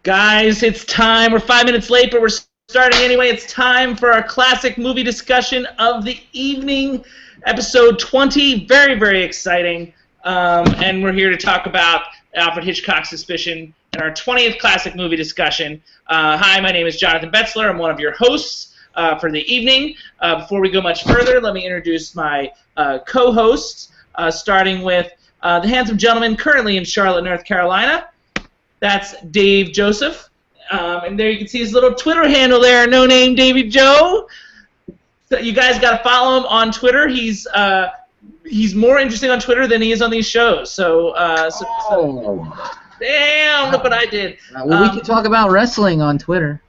Guys, it's time. We're 5 minutes late, but we're starting anyway. It's time for our classic movie discussion of the evening, episode 20. Very, very exciting. And we're here to talk about Alfred Hitchcock's Suspicion and our 20th classic movie discussion. Hi, my name is Jonathan Betzler. I'm one of your hosts for the evening. Before we go much further, let me introduce my co-hosts, starting with the handsome gentleman currently in Charlotte, North Carolina. That's Dave Joseph, and there you can see his little Twitter handle there, no name Davy Joe. So you guys got to follow him on Twitter. He's more interesting on Twitter than he is on these shows. So damn, look what I did. Well, we can talk about wrestling on Twitter.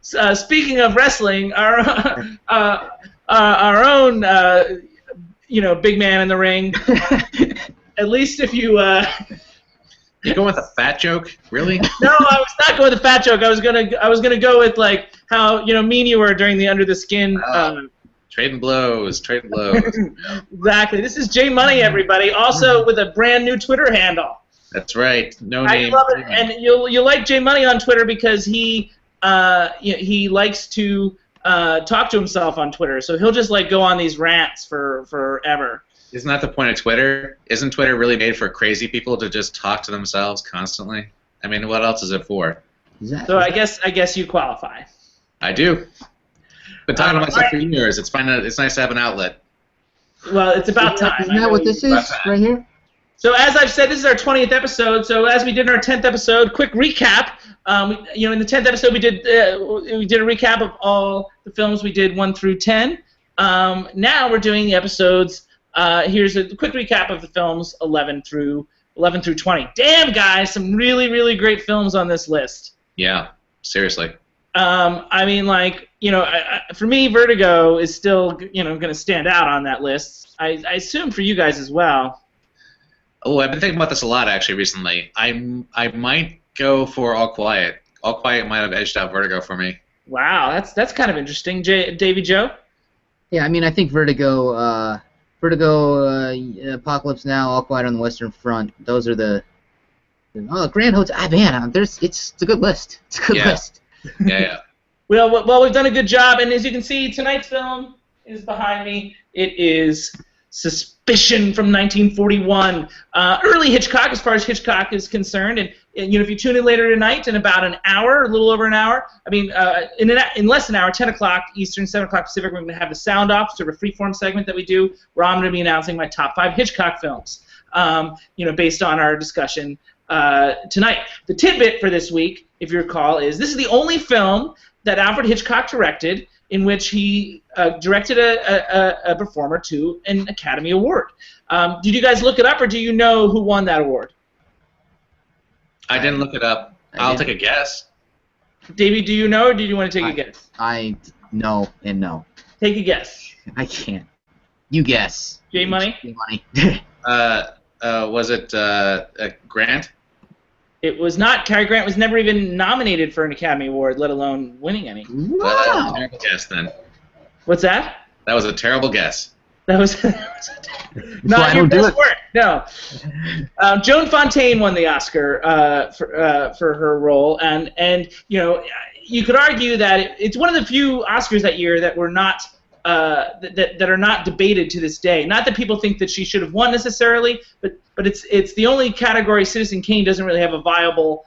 Speaking of wrestling, our own big man in the ring. At least if you. You going with a fat joke? Really? No, I was not going with a fat joke. I was gonna go with like how mean you were during the Under the Skin. Trading blows. Exactly. This is J Money, everybody. Also with a brand new Twitter handle. That's right. No I name. love it, and you'll like J Money on Twitter because he likes to talk to himself on Twitter. So he'll just like go on these rants for forever. Isn't that the point of Twitter? Isn't Twitter really made for crazy people to just talk to themselves constantly? I mean, what else is it for? So I guess you qualify. I do. Been talking to myself for years. It's nice to have an outlet. Well, it's about time. Isn't that what this is right here? So as I've said, this is our 20th episode. So as we did in our 10th episode, quick recap. In the 10th episode, we did a recap of all the films we did 1 through 10. Now we're doing the episodes. Here's a quick recap of the films 11 through 20. Damn, guys, some really, really great films on this list. Yeah, seriously. I mean, like, for me, Vertigo is still, going to stand out on that list. I assume for you guys as well. Oh, I've been thinking about this a lot actually recently. I might go for All Quiet. All Quiet might have edged out Vertigo for me. Wow, that's kind of interesting, Davy Joe. Yeah, I mean, I think Vertigo, Apocalypse Now, All Quiet on the Western Front. Those are the Grand Hotel. Man, it's a good list. It's a good list. Yeah. Well, we've done a good job, and as you can see, tonight's film is behind me. It is Suspicion from 1941. Early Hitchcock, as far as Hitchcock is concerned, and if you tune in later tonight in about an hour, a little over an hour, I mean, in less than an hour, 10 o'clock Eastern, 7 o'clock Pacific, we're going to have the sound off, sort of a freeform segment that we do, where I'm going to be announcing my top 5 Hitchcock films, based on our discussion tonight. The tidbit for this week, if you recall, is this is the only film that Alfred Hitchcock directed in which he directed a performer to an Academy Award. Did you guys look it up, or do you know who won that award? I didn't look it up. I'll take a guess. Davey, do you know, or do you want to take a guess? I know and no. Take a guess. I can't. You guess. J Money? J Money. Was it Grant? It was not. Cary Grant was never even nominated for an Academy Award, let alone winning any. Wow. Well, that was a terrible guess then. What's that? That was a terrible guess. That was not your best work. No. Joan Fontaine won the Oscar for her role, and you could argue that it's one of the few Oscars that year that were not that are not debated to this day. Not that people think that she should have won necessarily, but it's the only category Citizen Kane doesn't really have a viable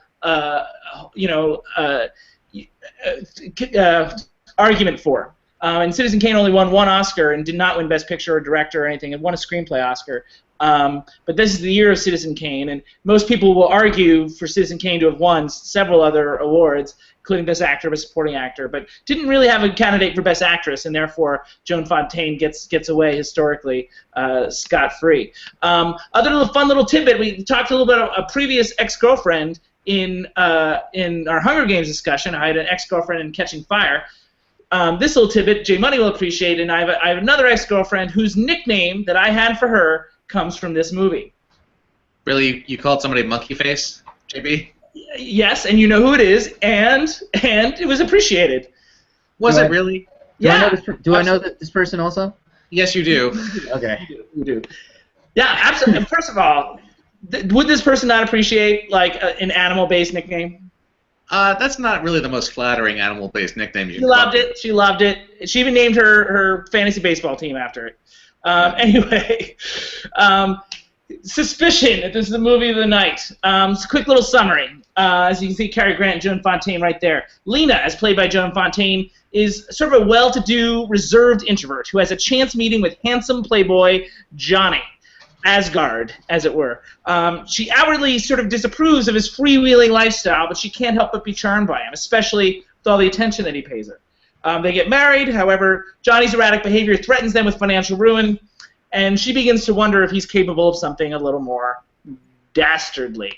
argument for. And Citizen Kane only won 1 Oscar and did not win Best Picture or Director or anything. It won a Screenplay Oscar. But this is the year of Citizen Kane, and most people will argue for Citizen Kane to have won several other awards, including Best Actor, Best Supporting Actor, but didn't really have a candidate for Best Actress, and therefore Joan Fontaine gets away historically scot-free. Other fun little tidbit, we talked a little bit about a previous ex-girlfriend in our Hunger Games discussion. I had an ex-girlfriend in Catching Fire. This little tidbit, J Money will appreciate, and I have another ex-girlfriend whose nickname that I had for her comes from this movie. Really, you called somebody Monkey Face, JB? Yes, and you know who it is, and it was appreciated. Was it really? Yeah. Do I know this person also? Yes, you do. Okay. You do. Yeah, absolutely. First of all, would this person not appreciate like an animal-based nickname? That's not really the most flattering animal-based nickname you She can loved come it. She loved it. She even named her fantasy baseball team after it. Anyway, Suspicion. This is the movie of the night. It's a quick little summary. As you can see, Cary Grant and Joan Fontaine right there. Lena, as played by Joan Fontaine, is sort of a well-to-do, reserved introvert who has a chance meeting with handsome playboy Johnny. Asgard, as it were. She outwardly sort of disapproves of his freewheeling lifestyle, but she can't help but be charmed by him, especially with all the attention that he pays her. They get married, however, Johnny's erratic behavior threatens them with financial ruin, and she begins to wonder if he's capable of something a little more dastardly.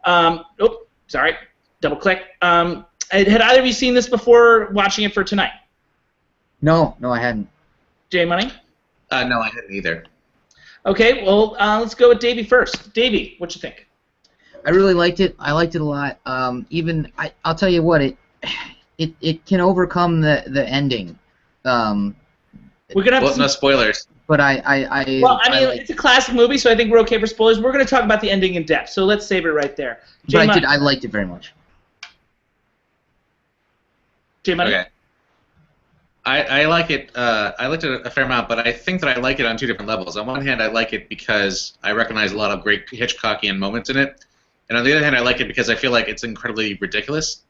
Sorry, double click. Had either of you seen this before watching it for tonight? No, I hadn't. J Money? No, I hadn't either. Okay, well, let's go with Davey first. Davey, what you think? I really liked it. I liked it a lot. I'll tell you what, it can overcome the ending. We're gonna have no spoilers. But it's a classic movie, so I think we're okay for spoilers. We're going to talk about the ending in depth, so let's save it right there. But I liked it very much. J Money? Okay. I like it. I liked it a fair amount, but I think that I like it on two different levels. On one hand, I like it because I recognize a lot of great Hitchcockian moments in it, and on the other hand, I like it because I feel like it's incredibly ridiculous.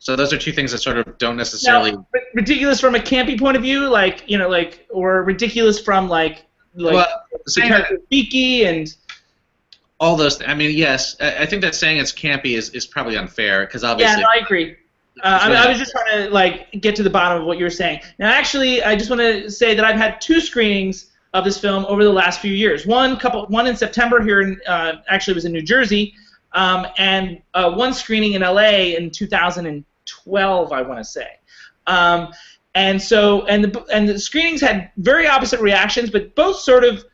So those are two things that sort of don't necessarily ridiculous from a campy point of view, or ridiculous from geeky and all those. I mean, yes, I think that saying it's campy is probably unfair because obviously. Yeah, no, I agree. I was just trying to get to the bottom of what you were saying. Now, actually, I just want to say that I've had 2 screenings of this film over the last few years. One in September here in actually it was in New Jersey, and one screening in LA in 2012, I want to say. And the screenings had very opposite reactions, but both sort of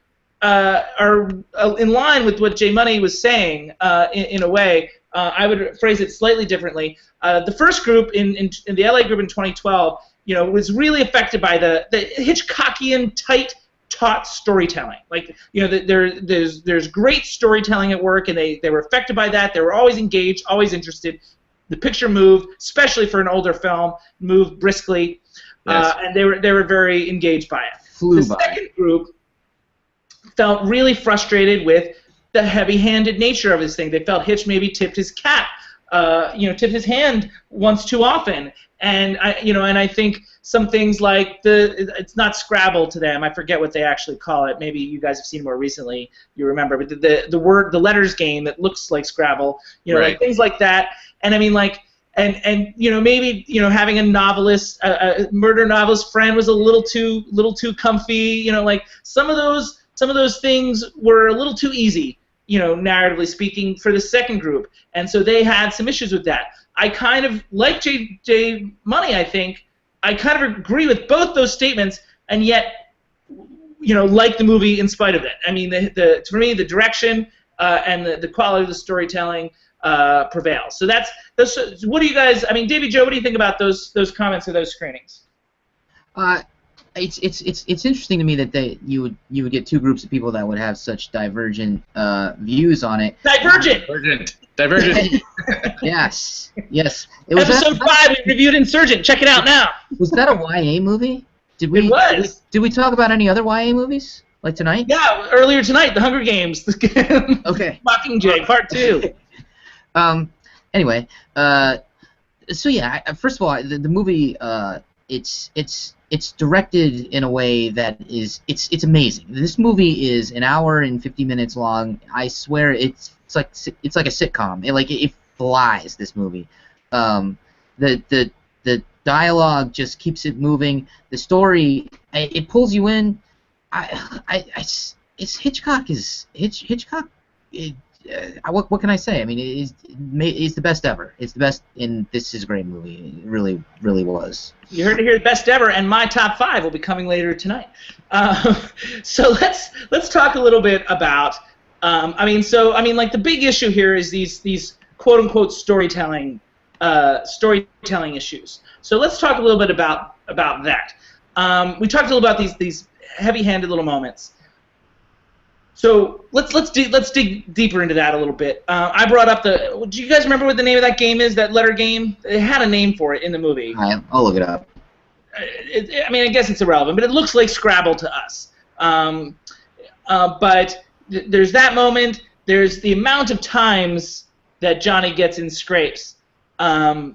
are in line with what J Money was saying in a way. I would phrase it slightly differently. The first group in the LA group in 2012, was really affected by the Hitchcockian tight, taut storytelling. There's great storytelling at work, and they were affected by that. They were always engaged, always interested. The picture moved, especially for an older film, moved briskly, yes. And they were very engaged by it. The second group felt really frustrated with the heavy-handed nature of this thing. They felt Hitch maybe tipped his cap, tipped his hand once too often, and I think some things like it's not Scrabble to them. I forget what they actually call it. Maybe you guys have seen more recently. You remember, but the letters game that looks like Scrabble. Right. Things like that. And I mean, and maybe having a novelist, a murder novelist friend was a little too comfy. Some of those things were a little too easy. Narratively speaking, for the second group, and so they had some issues with that. I kind of like J Money. I think I kind of agree with both those statements, and yet, like the movie in spite of it. I mean, for me, the direction and the quality of the storytelling prevails. So what do you guys? I mean, Davey, Joe, what do you think about those comments or those screenings? It's interesting to me that you would get 2 groups of people that would have such divergent views on it. Divergent. Yes. Episode 5, we reviewed Insurgent. Check it out now. Was that a YA movie? It was. Did we talk about any other YA movies like tonight? Yeah, earlier tonight, The Hunger Games. Okay. Mockingjay Part 2. Anyway, so yeah. First of all, the movie it's directed in a way that is it's amazing. This movie is an hour and 50 minutes long. I swear it's like a sitcom. It flies, this movie. The dialogue just keeps it moving. The story, it pulls you in. It's Hitchcock Hitchcock. What can I say? I mean, it's the best ever. It's the best, and this is a great movie. It really, really was. You heard it here, the best ever, and my top 5 will be coming later tonight. So let's talk a little bit about. The big issue here is these quote unquote storytelling issues. So let's talk a little bit about that. We talked a little about these heavy-handed little moments. So let's dig deeper into that a little bit. I brought up do you guys remember what the name of that game is? That letter game? It had a name for it in the movie. I'll look it up. I mean, I guess it's irrelevant, but it looks like Scrabble to us. But there's that moment. There's the amount of times that Johnny gets in scrapes that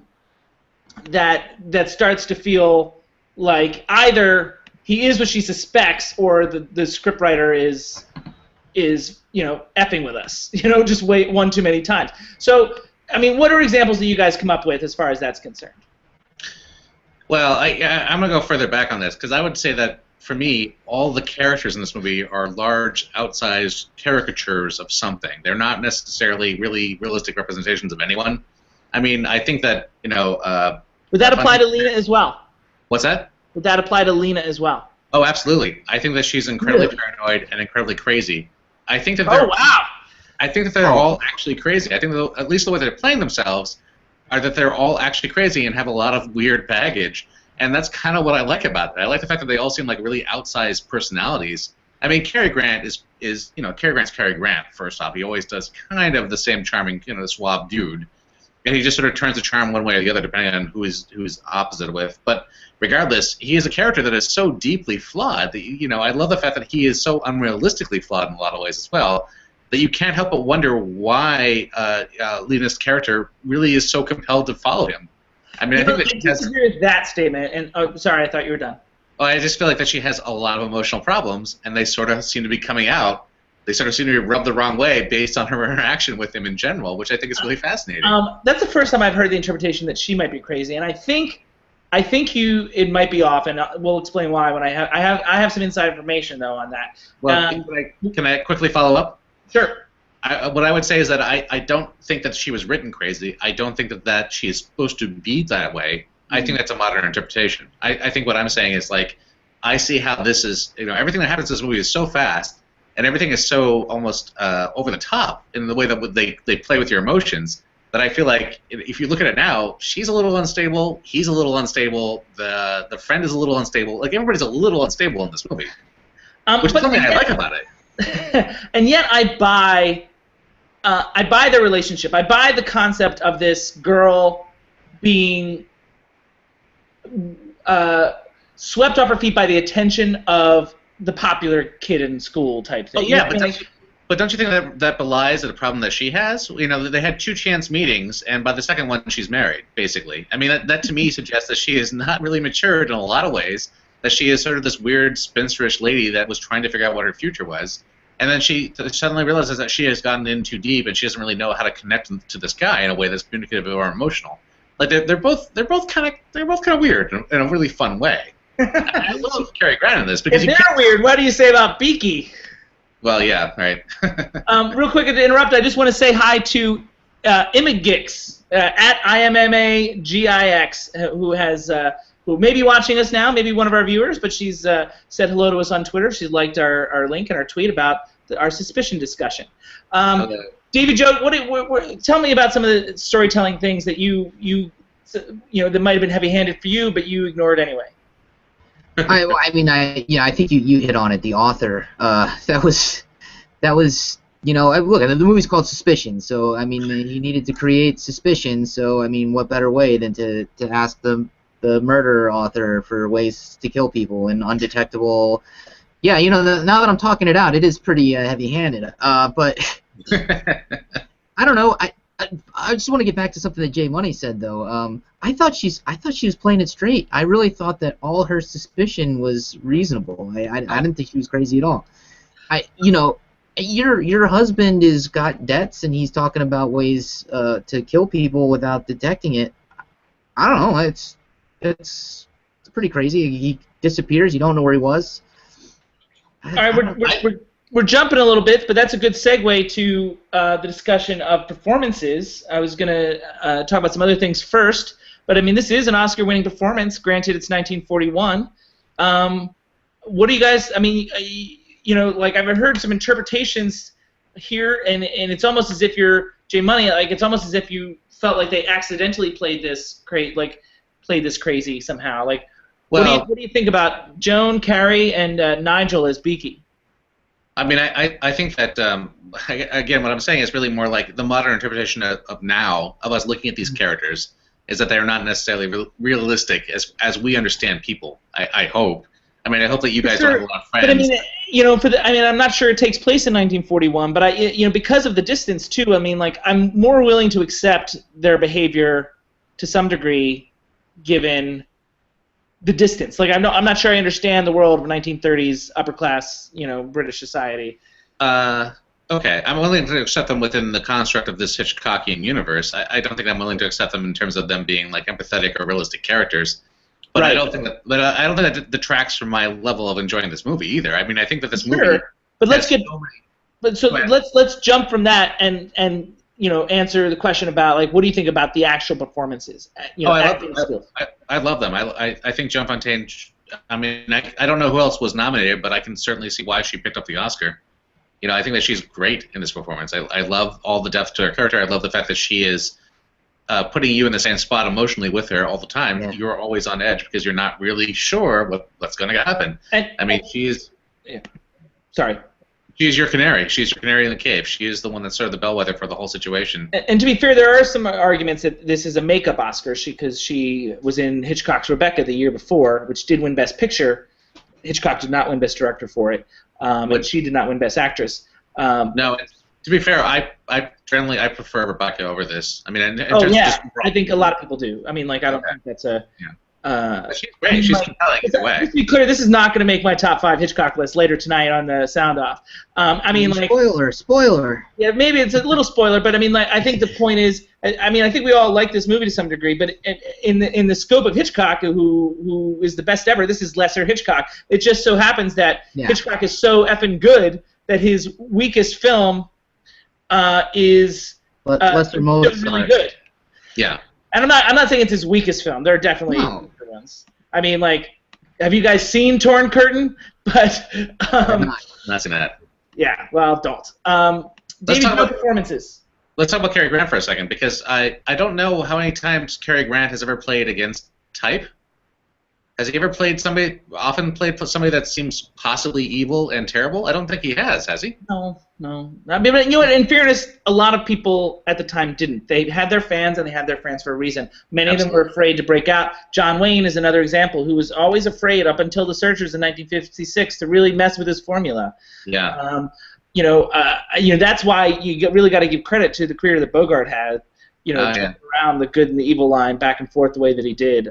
starts to feel like either he is what she suspects, or the scriptwriter is effing with us. Just wait one too many times. So, I mean, what are examples that you guys come up with as far as that's concerned? Well, I'm going to go further back on this, because I would say that, for me, all the characters in this movie are large, outsized caricatures of something. They're not necessarily really realistic representations of anyone. I mean, I think that, would that apply to Lena as well? What's that? Would that apply to Lena as well? Oh, absolutely. I think that she's incredibly paranoid and incredibly crazy. I think that they're all actually crazy. I think that, at least the way they're playing themselves, are that they're all actually crazy and have a lot of weird baggage. And that's kind of what I like about it. I like the fact that they all seem like really outsized personalities. I mean, Cary Grant is Cary Grant's Cary Grant, first off. He always does kind of the same charming, suave dude. And he just sort of turns the charm one way or the other depending on who he's opposite with. But regardless, he is a character that is so deeply flawed that, I love the fact that he is so unrealistically flawed in a lot of ways as well, that you can't help but wonder why Lena's character really is so compelled to follow him. I mean, I think that she has... disagree with that statement, and sorry, I thought you were done. Well, I just feel like that she has a lot of emotional problems, and they sort of seem to be coming out. They sort of seem to be rubbed the wrong way based on her interaction with him in general, which I think is really fascinating. That's the first time I've heard the interpretation that she might be crazy, and I think it might be off, and we'll explain why when I have some inside information though on that. Well, can I quickly follow up? Sure. What I would say is that I don't think that she was written crazy. I don't think that she is supposed to be that way. I think that's a modern interpretation. I think what I'm saying is, like, I see how this is, everything that happens in this movie is so fast, and everything is so almost over the top in the way that they play with your emotions, that I feel like if you look at it now, she's a little unstable, he's a little unstable, the friend is a little unstable. Like, everybody's a little unstable in this movie, which is something I like about it. And yet I buy the relationship. I buy the concept of this girl being swept off her feet by the attention of the popular kid in school type thing. Oh, yeah, but don't you think that belies the problem that she has? They had 2 chance meetings, and by the second one, she's married, basically. I mean, that to me suggests that she is not really matured in a lot of ways, that she is sort of this weird spinsterish lady that was trying to figure out what her future was. And then she suddenly realizes that she has gotten in too deep, and she doesn't really know how to connect to this guy in a way that's communicative or emotional. Like, they're both kind of weird in a really fun way. I love Cary Grant in this because they're weird. What do you say about Beaky? Well, yeah, right. Real quick to interrupt, I just want to say hi to Imagix at IMMAGIX, who may be watching us now, maybe one of our viewers, but she's said hello to us on Twitter. She's liked our link and our tweet about our suspicion discussion. David Joe, tell me about some of the storytelling things that that might have been heavy-handed for you, but you ignored anyway. I think you hit on it. The author, that was, look, the movie's called Suspicion, so I mean, he needed to create suspicion. So I mean, what better way than to ask the murder author for ways to kill people and undetectable. Yeah, now that I'm talking it out, it is pretty heavy-handed. But I don't know. I just want to get back to something that Jay Money said, though. I thought she was playing it straight. I really thought that all her suspicion was reasonable. I didn't think she was crazy at all. Your husband has got debts, and he's talking about ways to kill people without detecting it. I don't know. It's pretty crazy. He disappears. You don't know where he was. All right, we're jumping a little bit, but that's a good segue to the discussion of performances. I was going to talk about some other things first, but I mean, this is an Oscar-winning performance. Granted, it's 1941. What do you guys? I mean, like I've heard some interpretations here, and it's almost as if you're Jay Money. Like it's almost as if you felt like they accidentally played this crazy somehow. Like, what do you think about Joan, Cary, and Nigel as Beaky? I mean, I think that again, what I'm saying is really more like the modern interpretation of now of us looking at these characters is that they're not necessarily realistic as we understand people. I hope. I mean, I hope that you For guys don't have a sure. lot of But I friends. mean, I'm not sure it takes place in 1941, but because of the distance too. I mean, like, I'm more willing to accept their behavior to some degree, given the distance. Like, I'm not sure I understand the world of 1930s upper class, British society. Okay, I'm willing to accept them within the construct of this Hitchcockian universe. I don't think I'm willing to accept them in terms of them being like empathetic or realistic characters. But Right. I don't think that. But I don't think that detracts from my level of enjoying this movie either. I mean, I think that this movie. Sure. But let's has get. so many- But so Go ahead. let's jump from that and answer the question about, like, what do you think about the actual performances? Acting skills. I love them. I think Joan Fontaine. I mean, I don't know who else was nominated, but I can certainly see why she picked up the Oscar. I think that she's great in this performance. I love all the depth to her character. I love the fact that she is putting you in the same spot emotionally with her all the time. Yeah. You're always on edge because you're not really sure what's going to happen. I mean, she's Sorry. your canary. She's your canary in the cave. She is the one that's sort of the bellwether for the whole situation. And to be fair, there are some arguments that this is a makeup Oscar because she was in Hitchcock's Rebecca the year before, which did win Best Picture. Hitchcock did not win Best Director for it, and she did not win Best Actress. No, to be fair, I generally prefer Rebecca over this. I mean, in terms Oh of yeah, just I think a lot of people do. I mean, like, I don't think that's a. Yeah. But she's great. She's compelling either way. Just to be clear, this is not going to make my top 5 Hitchcock list later tonight on the Sound Off. I mean, like, spoiler. yeah, maybe it's a little spoiler, but I mean, like, I think the point is, I mean, I think we all like this movie to some degree, but in the scope of Hitchcock, who is the best ever, this is lesser Hitchcock. It just so happens that Hitchcock is so effing good that his weakest film is Lester Moses really good. Yeah. And I'm not saying it's his weakest film. There are definitely good ones. I mean, like, have you guys seen Torn Curtain? But Not seen that. yeah, well, don't. David, talk about performances. Let's talk about Cary Grant for a second, because I don't know how many times Cary Grant has ever played against type. Has he ever played somebody that seems possibly evil and terrible? I don't think he has he? No. I mean, but, in fairness, a lot of people at the time didn't. They had their fans, and they had their fans for a reason. Many of them were afraid to break out. John Wayne is another example, who was always afraid up until The Searchers in 1956 to really mess with his formula. Yeah. That's why you really got to give credit to the career that Bogart had. Jumping around the good and the evil line back and forth the way that he did.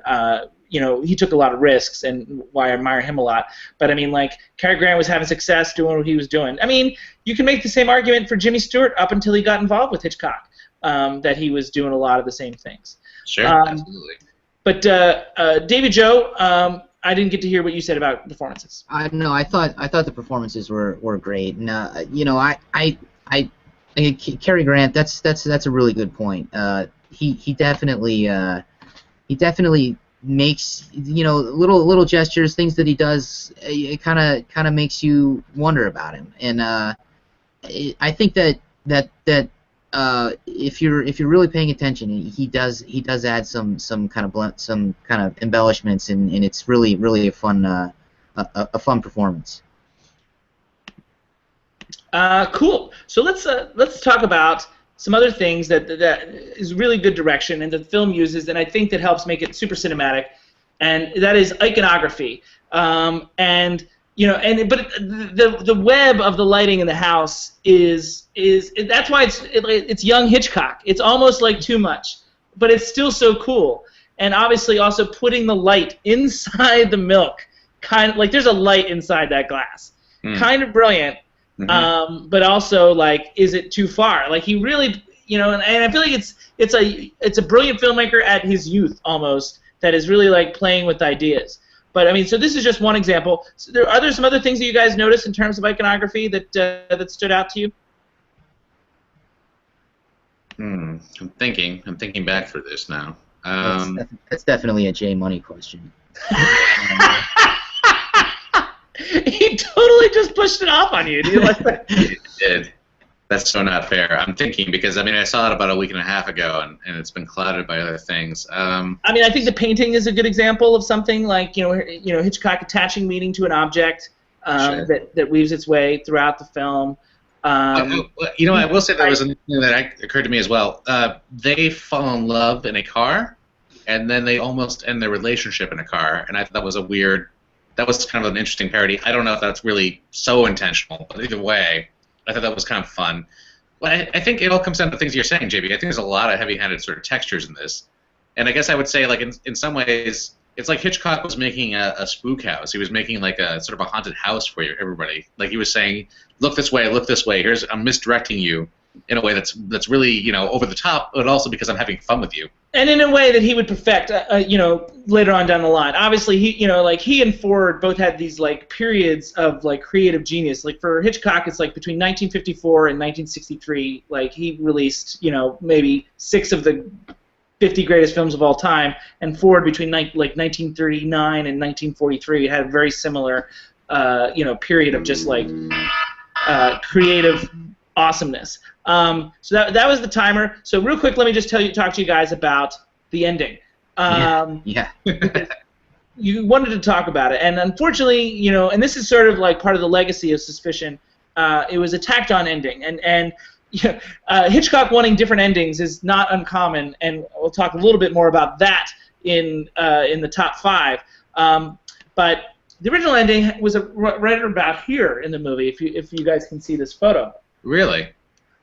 He took a lot of risks, and why I admire him a lot. But I mean, like, Cary Grant was having success doing what he was doing. I mean, you can make the same argument for Jimmy Stewart up until he got involved with Hitchcock, that he was doing a lot of the same things. Sure, absolutely. But David Joe, I didn't get to hear what you said about performances. I thought the performances were great, and Cary Grant. That's a really good point. He definitely makes little gestures, things that he does. It kind of makes you wonder about him, and I think that if you're really paying attention, he does add some kind of embellishments, and it's really a fun performance. Cool. So let's talk about some other things that is really good direction and the film uses, and I think that helps make it super cinematic, and that is iconography. But the web of the lighting in the house is that's why it's young Hitchcock. It's almost like too much, but it's still so cool. And obviously also putting the light inside the milk, kind of like there's a light inside that glass, kind of brilliant. Mm-hmm. But also, like, is it too far? Like, he really, and I feel like it's a brilliant filmmaker at his youth almost that is really like playing with ideas. But I mean, so this is just one example. So are there some other things that you guys noticed in terms of iconography that stood out to you? I'm thinking back for this now. That's definitely a J Money question. He totally just pushed it off on you. Do you like that? He did. That's so not fair. I'm thinking because I saw it about a week and a half ago, and it's been clouded by other things. I think the painting is a good example of something like Hitchcock attaching meaning to an object, Sure. that weaves its way throughout the film. I will say there was something that occurred to me as well. They fall in love in a car, and then they almost end their relationship in a car, and I thought that was that was kind of an interesting parody. I don't know if that's really so intentional, but either way, I thought that was kind of fun. But I think it all comes down to things you're saying, JB. I think there's a lot of heavy-handed sort of textures in this, and I guess I would say, like, in some ways, it's like Hitchcock was making a spook house. He was making like a sort of a haunted house for everybody. Like he was saying, look this way, look this way. I'm misdirecting you in a way that's really over the top, but also because I'm having fun with you. And in a way that he would perfect, later on down the line. Obviously, he and Ford both had these like periods of like creative genius. Like for Hitchcock, it's like between 1954 and 1963. Like he released, maybe 6 of the 50 greatest films of all time, and Ford between 1939 and 1943 had a very similar, period of just like creative awesomeness. So that was the timer. So real quick, let me just talk to you guys about the ending. Yeah. You wanted to talk about it, and unfortunately, and this is sort of like part of the legacy of Suspicion. It was a tacked-on ending, and Hitchcock wanting different endings is not uncommon, and we'll talk a little bit more about that in the top 5. But the original ending was right about here in the movie, if you guys can see this photo. Really?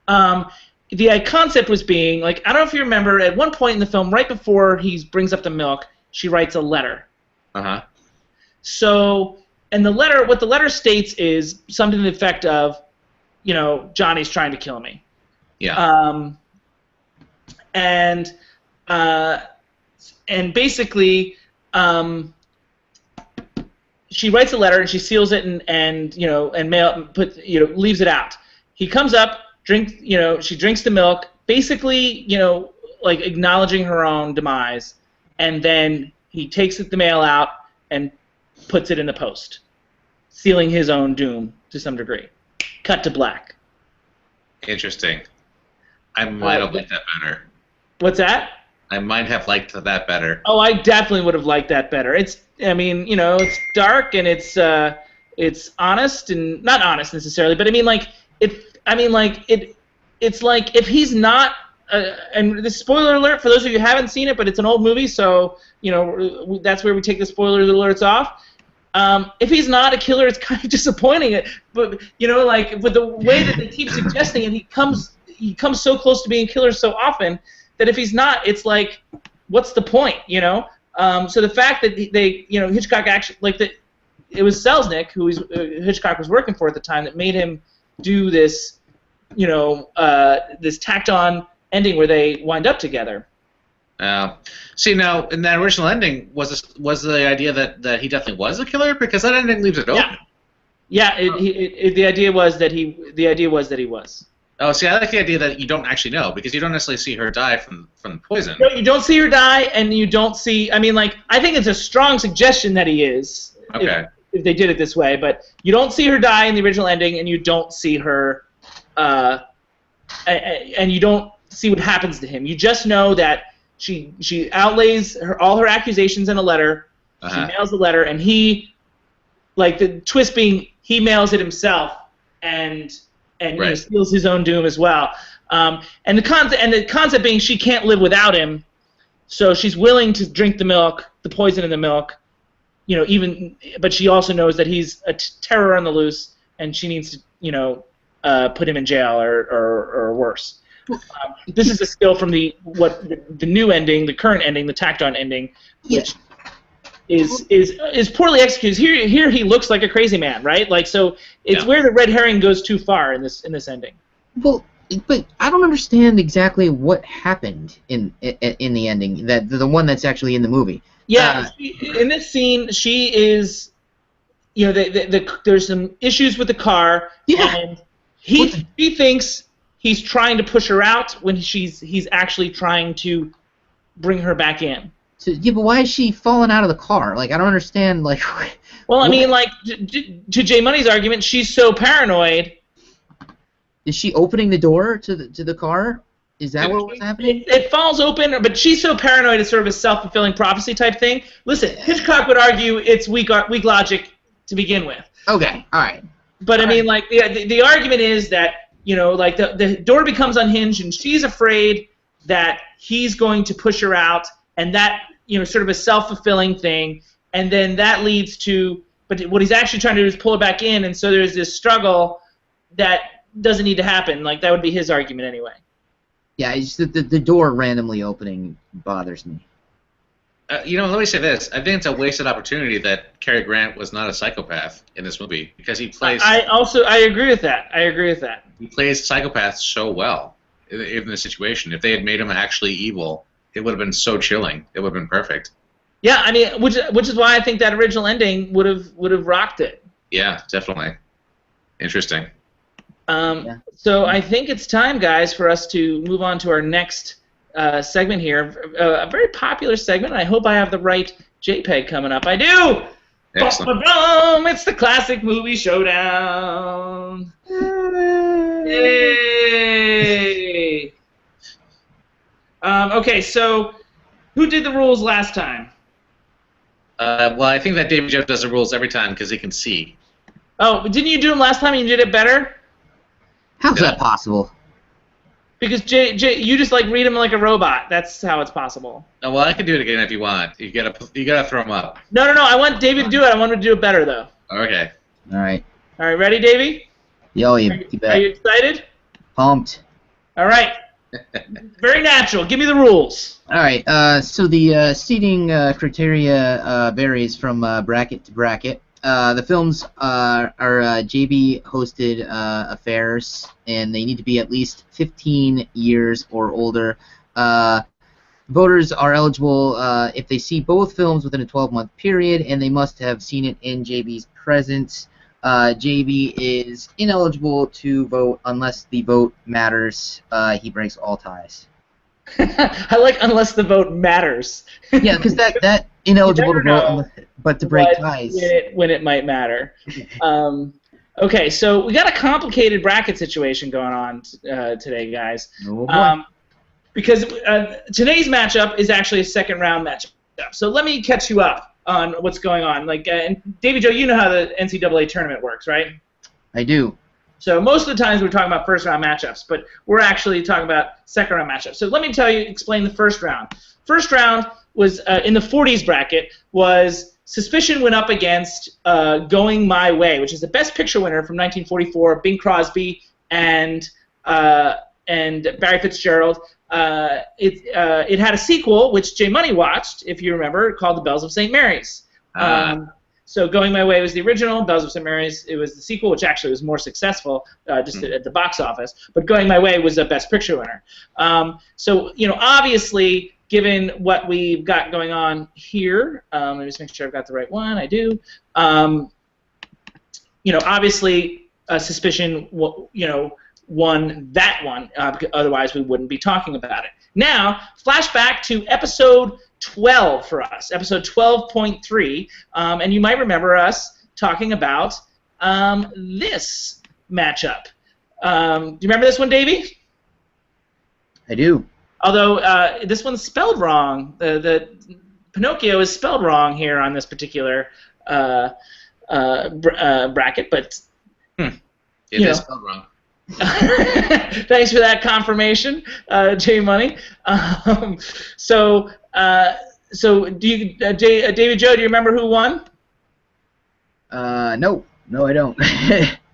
The concept was being, like, I don't know if you remember, at one point in the film, right before he brings up the milk, she writes a letter. Uh-huh. So, and what the letter states is something to the effect of, Johnny's trying to kill me. Yeah. And basically, she writes a letter and she seals it and leaves it out. He comes up, she drinks the milk, basically, like acknowledging her own demise, and then he takes the mail out and puts it in the post, sealing his own doom to some degree. Cut to black. Interesting. I might have liked that better. What's that? I might have liked that better. Oh, I definitely would have liked that better. It's dark and it's honest and not honest necessarily, but it's like if he's not, and the spoiler alert for those of you who haven't seen it, but it's an old movie, so that's where we take the spoiler alerts off. If he's not a killer, it's kind of disappointing. But with the way that they keep suggesting it, he comes so close to being a killer so often that if he's not, it's like, what's the point? So the fact that Hitchcock actually it was Selznick who Hitchcock was working for at the time that made him do this, this tacked-on ending where they wind up together. See, now, in that original ending, was the idea that he definitely was a killer? Because that ending leaves it open. Yeah, the idea was that he was. Oh, see, I like the idea that you don't actually know, because you don't necessarily see her die from the poison. No, you don't see her die, and you don't see... I think it's a strong suggestion that he is, okay, if they did it this way, but you don't see her die in the original ending, and you don't see her... and you don't see what happens to him. You just know that she outlays all her accusations in a letter. Uh-huh. She mails the letter, and he, like the twist being, he mails it himself, and right, steals his own doom as well. And the concept being she can't live without him, so she's willing to drink the milk, the poison in the milk, but she also knows that he's a terror on the loose, and she needs to put him in jail or worse. This is a still from the new ending, the current ending, the tacked-on ending, which is poorly executed. Here he looks like a crazy man, right? Like, so it's where the red herring goes too far in this ending. Well, but I don't understand exactly what happened in the ending, that the one that's actually in the movie. Yeah, in this scene, she is, there's some issues with the car, and he thinks he's trying to push her out when he's actually trying to bring her back in. So, yeah, but why is she falling out of the car? Like, I don't understand. Like, well, to Jay Money's argument, she's so paranoid. Is she opening the door to the car? Is that what was happening? It falls open, but she's so paranoid it's sort of a self-fulfilling prophecy type thing. Listen, Hitchcock would argue it's weak logic to begin with. Okay, all right. But I mean, like the argument is that like the door becomes unhinged, and she's afraid that he's going to push her out, and that sort of a self-fulfilling thing, and then that leads to. But what he's actually trying to do is pull her back in, and so there's this struggle that doesn't need to happen. Like that would be his argument anyway. Yeah, it's the door randomly opening bothers me. Let me say this. I think it's a wasted opportunity that Cary Grant was not a psychopath in this movie because he plays. I agree with that. He plays psychopaths so well in this situation. If they had made him actually evil, it would have been so chilling. It would have been perfect. Yeah, I mean, which is why I think that original ending would have rocked it. Yeah, definitely. Interesting. So I think it's time, guys, for us to move on to our next segment here. A very popular segment. I hope I have the right JPEG coming up. I do! Excellent. It's the classic movie showdown. Yay! Okay, so who did the rules last time? Well, I think that David Joe does the rules every time because he can see. Oh, didn't you do them last time and you did it better? How's that possible? Because Jay, you just like read them like a robot. That's how it's possible. Oh, well, I can do it again if you want. You gotta throw them up. No. I want David to do it. I want him to do it better though. Okay. All right. All right, ready, Davey? Yo, you bet. Are you excited? Pumped. All right. Very natural. Give me the rules. All right. So the seating criteria varies from bracket to bracket. The films are JB-hosted affairs, and they need to be at least 15 years or older. Voters are eligible if they see both films within a 12-month period, and they must have seen it in JB's presence. JB is ineligible to vote unless the vote matters. He breaks all ties. I like unless the vote matters. Yeah, because that ineligible to vote, but to break ties. When it might matter. Okay, so we got a complicated bracket situation going on today, guys. Oh, boy. Because today's matchup is actually a second-round matchup. So let me catch you up on what's going on. Like, and Davey Joe, you know how the NCAA tournament works, right? I do. So most of the times we're talking about first-round matchups, but we're actually talking about second-round matchups. So let me explain the first round. First round was in the 40s bracket was Suspicion went up against Going My Way, which is the Best Picture winner from 1944, Bing Crosby and Barry Fitzgerald. It had a sequel, which J Money watched, if you remember, called The Bells of St. Mary's. So Going My Way was the original, Bells of St. Mary's, it was the sequel, which actually was more successful just at the box office. But Going My Way was a Best Picture winner. So, obviously, given what we've got going on here, let me just make sure I've got the right one. I do. Obviously, Suspicion, won that one. Otherwise, we wouldn't be talking about it. Now, flashback to episode 12 for us, episode 12.3, and you might remember us talking about this matchup. Do you remember this one, Davey? I do. Although this one's spelled wrong. The Pinocchio is spelled wrong here on this particular bracket, but it is spelled wrong. Thanks for that confirmation, J Money. So do you, David Joe? Do you remember who won? No, I don't.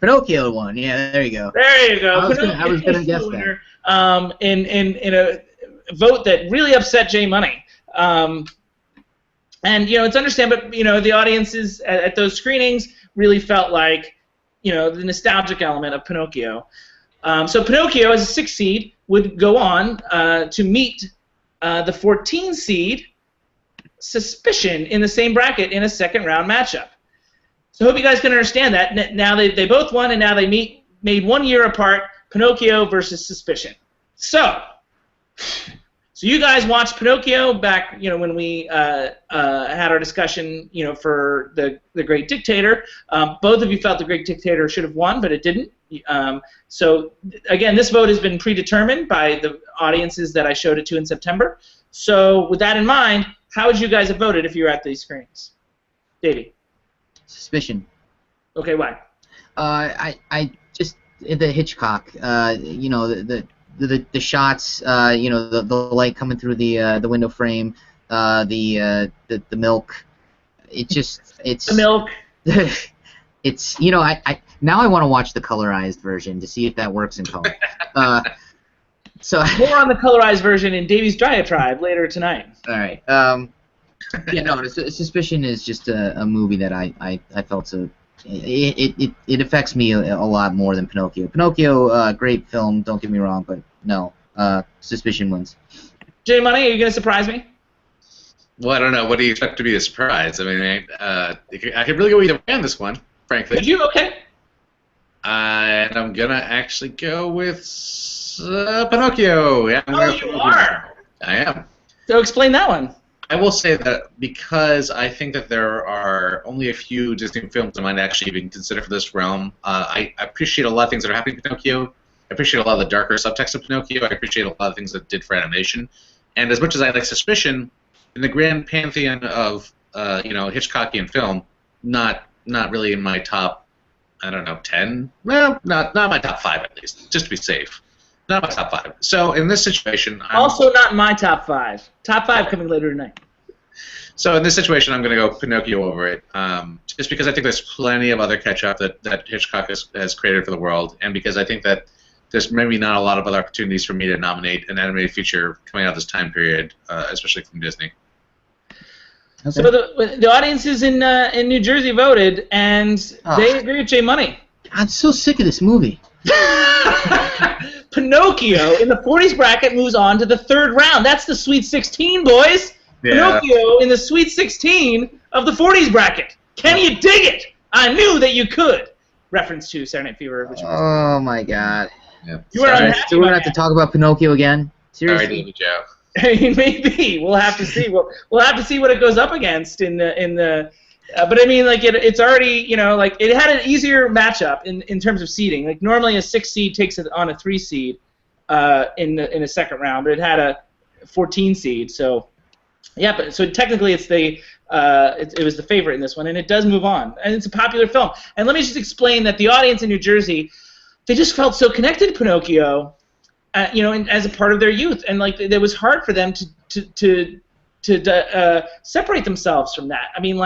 Pinocchio won. Yeah, there you go. There you go. I was gonna guess that. In a vote that really upset J Money. And it's understandable. But the audiences at those screenings really felt like the nostalgic element of Pinocchio. So Pinocchio, as a 6 seed, would go on to meet the 14 seed Suspicion in the same bracket in a second-round matchup. So I hope you guys can understand that. Now they both won, and now they made 1 year apart, Pinocchio versus Suspicion. So you guys watched Pinocchio back, when we had our discussion, for the Great Dictator. Both of you felt the Great Dictator should have won, but it didn't. So again, this vote has been predetermined by the audiences that I showed it to in September. So with that in mind, how would you guys have voted if you were at these screenings? Davey? Suspicion. Okay, why? I just the Hitchcock. You know the shots. You know the light coming through the window frame. The milk. It's The milk. it's you know I now I want to watch the colorized version to see if that works in color. So More on the colorized version in Davy's Diatribe later tonight. all right. Yeah, no, Suspicion is just a movie that I felt so it affects me a lot more than Pinocchio. Pinocchio, great film, don't get me wrong, but no, Suspicion wins. J Money, are you gonna surprise me? Well, I don't know. What do you expect to be a surprise? I mean, I could really go either way on this one, frankly. Could you? Okay. And I'm gonna actually go with Pinocchio. Yeah, I'm Oh, gonna you Pinocchio. are. I am. So explain that one. I will say that because I think that there are only a few Disney films I might actually even consider for this realm. I appreciate a lot of things that are happening in Pinocchio. I appreciate a lot of the darker subtext of Pinocchio. I appreciate a lot of things that it did for animation. And as much as I like Suspicion, in the grand pantheon of Hitchcockian film, not really in my top, I don't know, 10. Well, not my top 5 at least, just to be safe. Not my top 5. So in this situation, Also not in my top 5. Top 5 coming later tonight. So in this situation, I'm going to go Pinocchio over it, just because I think there's plenty of other catch-up that Hitchcock has created for the world, and because I think that there's maybe not a lot of other opportunities for me to nominate an animated feature coming out of this time period, especially from Disney. Okay. So the audiences in New Jersey voted, and they agree with J Money. I'm so sick of this movie. Pinocchio in the 40s bracket moves on to the 3rd round. That's the Sweet 16, boys. Yeah. Pinocchio in the Sweet 16 of the 40s bracket. Can you dig it? I knew that you could. Reference to Saturday Night Fever. Which Oh my God. Yeah. You were Sorry. unhappy. So we're gonna have to talk about Pinocchio again? Sorry, Seriously? David Joe. Maybe we'll have to see. We'll have to see what it goes up against in the. But I mean, like it's already, like it had an easier matchup in terms of seeding. Like normally a 6 seed takes it on a 3 seed in a second round, but it had a 14 seed. So yeah, but so technically it's it was the favorite in this one, and it does move on, and it's a popular film. And let me just explain that the audience in New Jersey, they just felt so connected to Pinocchio. As a part of their youth, and like it was hard for them to separate themselves from that. I mean,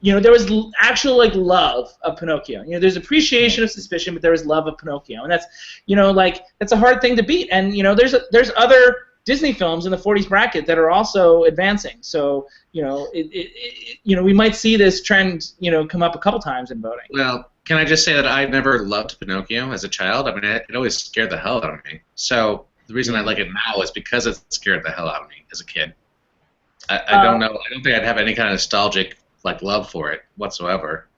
there was actual love of Pinocchio. There's appreciation of Suspicion, but there was love of Pinocchio, and that's that's a hard thing to beat. And there's other Disney films in the 40s bracket that are also advancing. So we might see this trend come up a couple times in voting. Well, can I just say that I never loved Pinocchio as a child? I mean, it always scared the hell out of me. So the reason I like it now is because it scared the hell out of me as a kid. I don't know. I don't think I'd have any kind of nostalgic love for it whatsoever.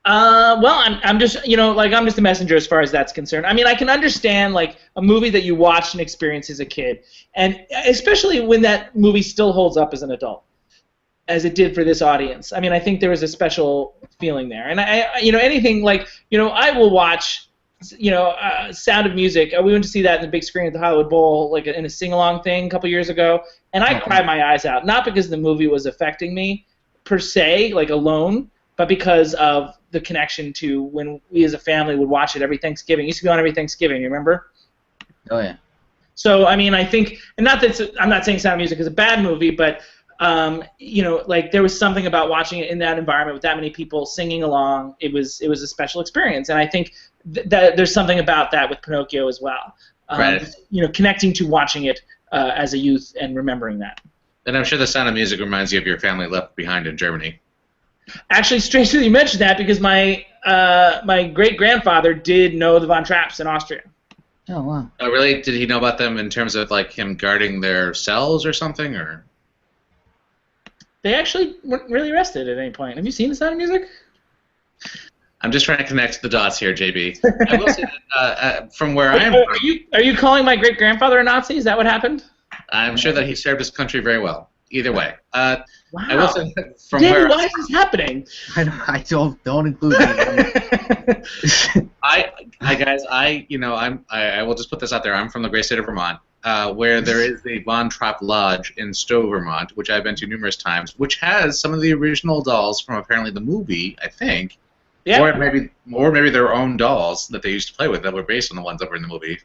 Well, I'm just I'm just a messenger as far as that's concerned. I mean, I can understand a movie that you watched and experienced as a kid, and especially when that movie still holds up as an adult, as it did for this audience. I mean, I think there was a special feeling there, and anything I will watch, Sound of Music. We went to see that in the big screen at the Hollywood Bowl, in a sing-along thing a couple years ago, and I cried my eyes out, not because the movie was affecting me per se, alone, but because of the connection to when we as a family would watch it every Thanksgiving. It used to be on every Thanksgiving, you remember? Oh yeah. So I mean, I think, and not that I'm not saying Sound of Music is a bad movie, but there was something about watching it in that environment with that many people singing along. It was a special experience, and I think that there's something about that with Pinocchio as well. Right. Connecting to watching it as a youth and remembering that. And I'm sure the Sound of Music reminds you of your family left behind in Germany. Actually, strangely, you mentioned that because my great-grandfather did know the Von Trapps in Austria. Oh wow. Oh really? Did he know about them in terms of him guarding their cells or something, or? They actually weren't really arrested at any point. Have you seen The Sound of Music? I'm just trying to connect the dots here, JB. I will say that from where I am Are you calling my great-grandfather a Nazi? Is that what happened? I'm sure that he served his country very well. Either way. Wow. I will say that from David, why is this happening? I don't include me. I will just put this out there. I'm from the great state of Vermont, where there is the Von Trapp Lodge in Stowe, Vermont, which I've been to numerous times, which has some of the original dolls from apparently the movie, I think, Yeah. Or maybe their own dolls that they used to play with that were based on the ones that were in the movie.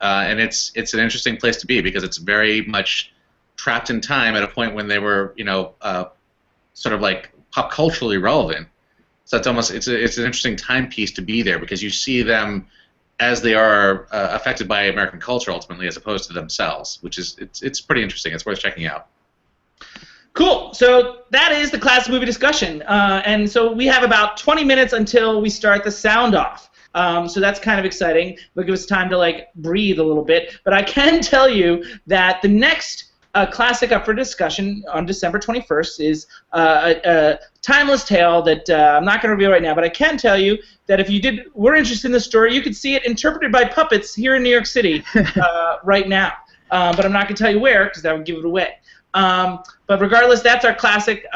And it's an interesting place to be because it's very much trapped in time at a point when they were, sort of like pop culturally relevant. So it's an interesting timepiece to be there because you see them as they are affected by American culture ultimately, as opposed to themselves, which is it's pretty interesting. It's worth checking out. Cool. So that is the classic movie discussion, and so we have about 20 minutes until we start the sound off. So that's kind of exciting. It'll give us time to like breathe a little bit. But I can tell you that the next classic up for discussion on December 21st is a timeless tale that I'm not going to reveal right now. But I can tell you that if you were interested in the story, you could see it interpreted by puppets here in New York City right now. But I'm not going to tell you where because that would give it away. But regardless, that's our classic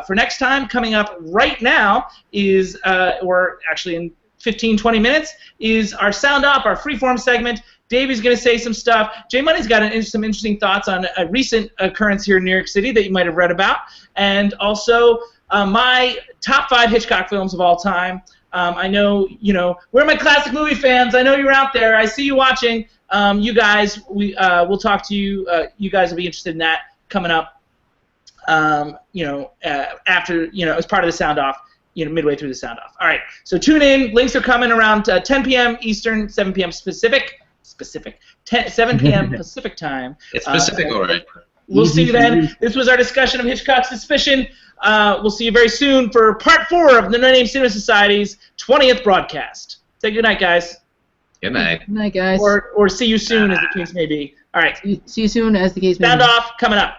for next time. Coming up right now is, or actually in 15-20 minutes, is our Sound Off, our freeform segment. Davey's going to say some stuff. J Money's got some interesting thoughts on a recent occurrence here in New York City that you might have read about, and also my top 5 Hitchcock films of all time. I know, we're my classic movie fans. I know you're out there. I see you watching. You guys, we'll talk to you. You guys will be interested in that coming up, after, as part of the Sound Off, midway through the Sound Off. All right, so tune in. Links are coming around 10 p.m. Eastern, 7 p.m. Pacific, 7 p.m. Pacific time. It's Pacific, all right. We'll see you then. This was our discussion of Hitchcock's Suspicion. We'll see you very soon for part 4 of the No Name Cinema Society's 20th broadcast. Say good night, guys. Good night. Good night, guys. Or see you soon, as the case may be. All right. See you soon, as the case may be. Sound Off coming up.